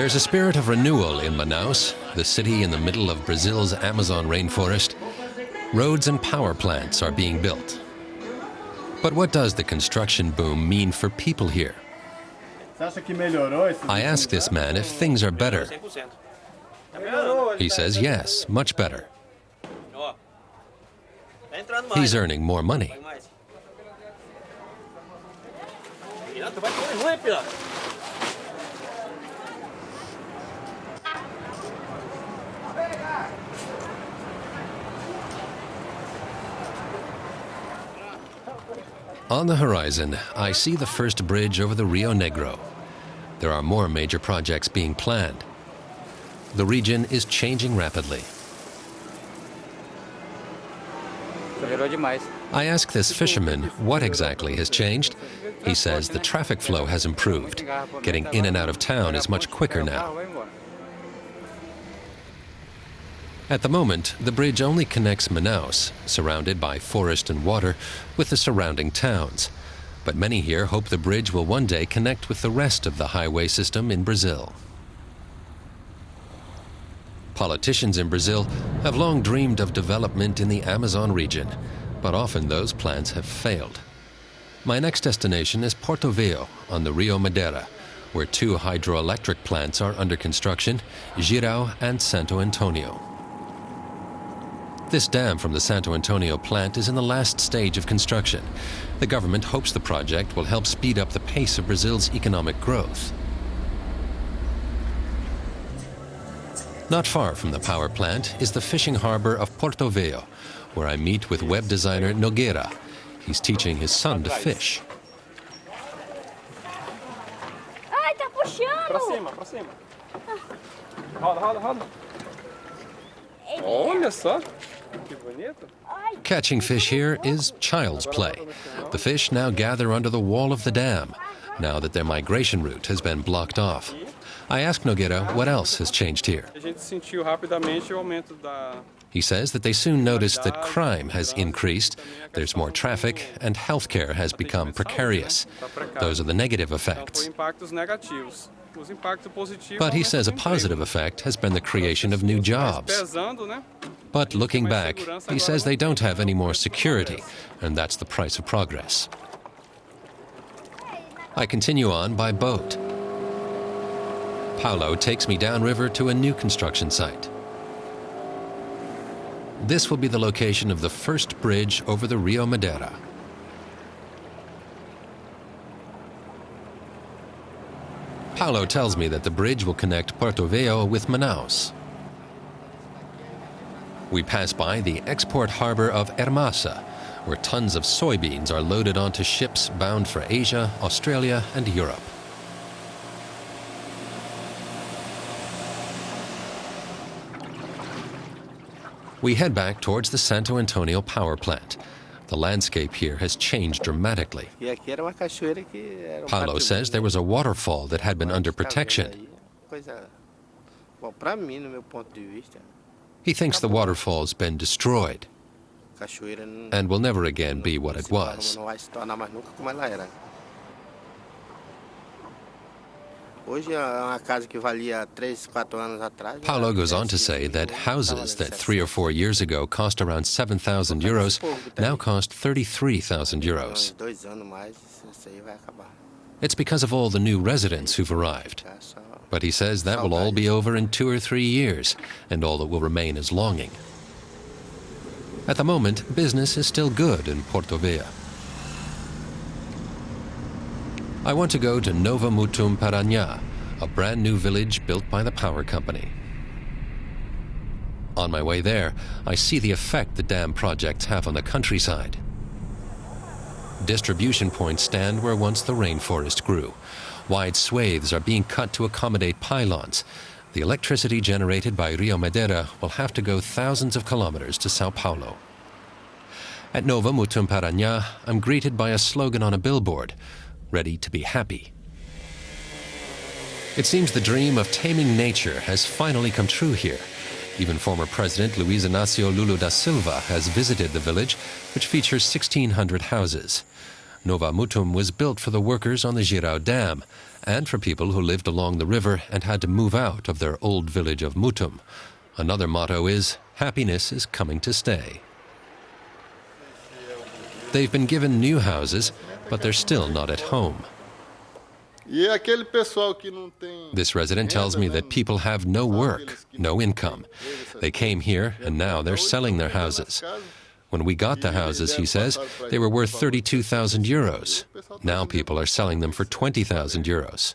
There's a spirit of renewal in Manaus, the city in the middle of Brazil's Amazon rainforest. Roads and power plants are being built. But what does the construction boom mean for people here? I ask this man if things are better. He says yes, much better. He's earning more money. On the horizon, I see the first bridge over the Rio Negro. There are more major projects being planned. The region is changing rapidly. I ask this fisherman what exactly has changed. He says the traffic flow has improved. Getting in and out of town is much quicker now. At the moment, the bridge only connects Manaus, surrounded by forest and water, with the surrounding towns. But many here hope the bridge will one day connect with the rest of the highway system in Brazil. Politicians in Brazil have long dreamed of development in the Amazon region, but often those plans have failed. My next destination is Porto Velho on the Rio Madeira, where two hydroelectric plants are under construction, Girau and Santo Antonio. This dam from the Santo Antonio plant is in the last stage of construction. The government hopes the project will help speed up the pace of Brazil's economic growth. Not far from the power plant is the fishing harbor of Porto Velho, where I meet with web designer Nogueira. He's teaching his son to fish. Ai, tá puxando! Pra cima, pra cima. Roda, roda, roda. Olha só, que bonito. Catching fish here is child's play. The fish now gather under the wall of the dam, now that their migration route has been blocked off. I ask Nogueira what else has changed here. He says that they soon noticed that crime has increased, there's more traffic, and healthcare has become precarious. Those are the negative effects. But he says a positive effect has been the creation of new jobs. But looking back, he says they don't have any more security, and that's the price of progress. I continue on by boat. Paulo takes me downriver to a new construction site. This will be the location of the first bridge over the Rio Madeira. Paulo tells me that the bridge will connect Porto Velho with Manaus. We pass by the export harbor of Hermasa, where tons of soybeans are loaded onto ships bound for Asia, Australia, and Europe. We head back towards the Santo Antonio power plant. The landscape here has changed dramatically. Paulo says there was a waterfall that had been under protection. He thinks the waterfall's been destroyed and will never again be what it was. Paulo goes on to say that houses that 3 or 4 years ago cost around 7,000 euros now cost 33,000 euros. It's because of all the new residents who've arrived. But he says that will all be over in 2 or 3 years, and all that will remain is longing. At the moment, business is still good in Porto Velho. I want to go to Nova Mutum Paranhá, a brand new village built by the power company. On my way there, I see the effect the dam projects have on the countryside. Distribution points stand where once the rainforest grew. Wide swathes are being cut to accommodate pylons. The electricity generated by Rio Madeira will have to go thousands of kilometers to Sao Paulo. At Nova Mutum Paranhá, I'm greeted by a slogan on a billboard, "Ready to be happy." It seems the dream of taming nature has finally come true here. Even former President Luiz Inácio Lula da Silva has visited the village, which features 1,600 houses. Nova Mutum was built for the workers on the Girau Dam, and for people who lived along the river and had to move out of their old village of Mutum. Another motto is, happiness is coming to stay. They've been given new houses, but they're still not at home. This resident tells me that people have no work, no income. They came here and now they're selling their houses. When we got the houses, he says, they were worth 32,000 euros. Now people are selling them for 20,000 euros.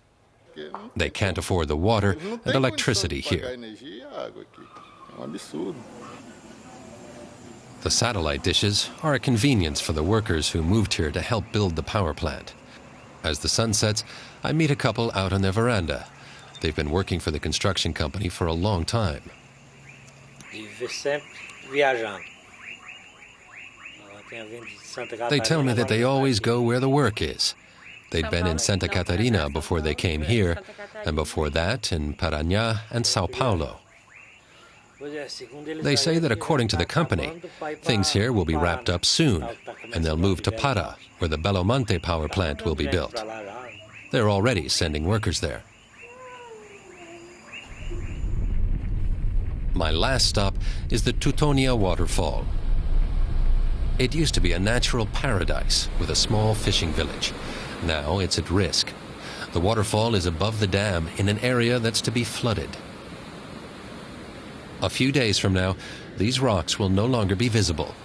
They can't afford the water and electricity here. The satellite dishes are a convenience for the workers who moved here to help build the power plant. As the sun sets, I meet a couple out on their veranda. They've been working for the construction company for a long time. They tell me that they always go where the work is. They'd been in Santa Catarina before they came here, and before that in Paraná and Sao Paulo. They say that according to the company, things here will be wrapped up soon, and they'll move to Para, where the Belo Monte power plant will be built. They're already sending workers there. My last stop is the Teutonia waterfall. It used to be a natural paradise with a small fishing village. Now it's at risk. The waterfall is above the dam in an area that's to be flooded. A few days from now, these rocks will no longer be visible.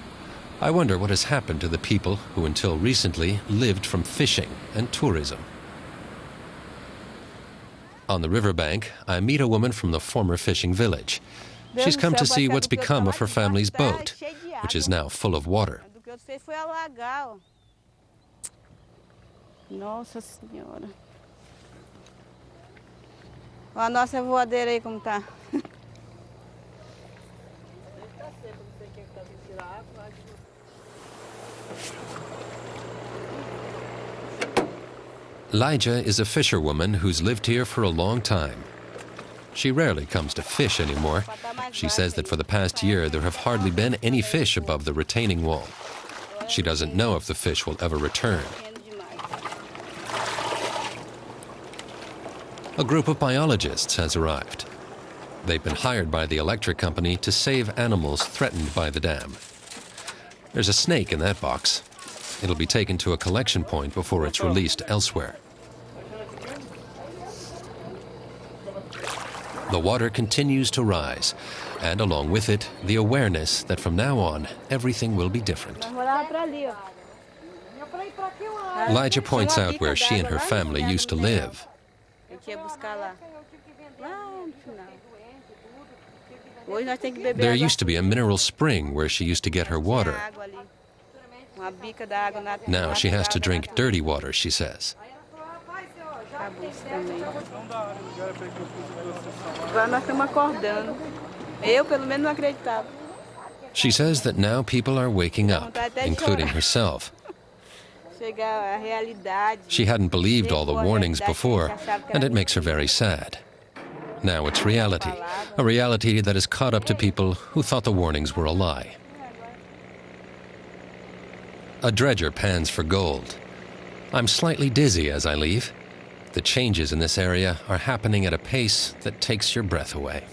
I wonder what has happened to the people who until recently lived from fishing and tourism. On the riverbank, I meet a woman from the former fishing village. She's come to see what's become of her family's boat, which is now full of water. Nossa Senhora. Olha a nossa voadeira aí como tá. Lyja is a fisherwoman who's lived here for a long time. She rarely comes to fish anymore. She says that for the past year there have hardly been any fish above the retaining wall. She doesn't know if the fish will ever return. A group of biologists has arrived. They've been hired by the electric company to save animals threatened by the dam. There's a snake in that box. It'll be taken to a collection point before it's released elsewhere. The water continues to rise, and along with it, the awareness that from now on, everything will be different. Lyja points out where she and her family used to live. There used to be a mineral spring where she used to get her water. Now she has to drink dirty water, she says. She says that now people are waking up, including herself. She hadn't believed all the warnings before, and it makes her very sad. Now it's reality, a reality that has caught up to people who thought the warnings were a lie. A dredger pans for gold. I'm slightly dizzy as I leave. The changes in this area are happening at a pace that takes your breath away.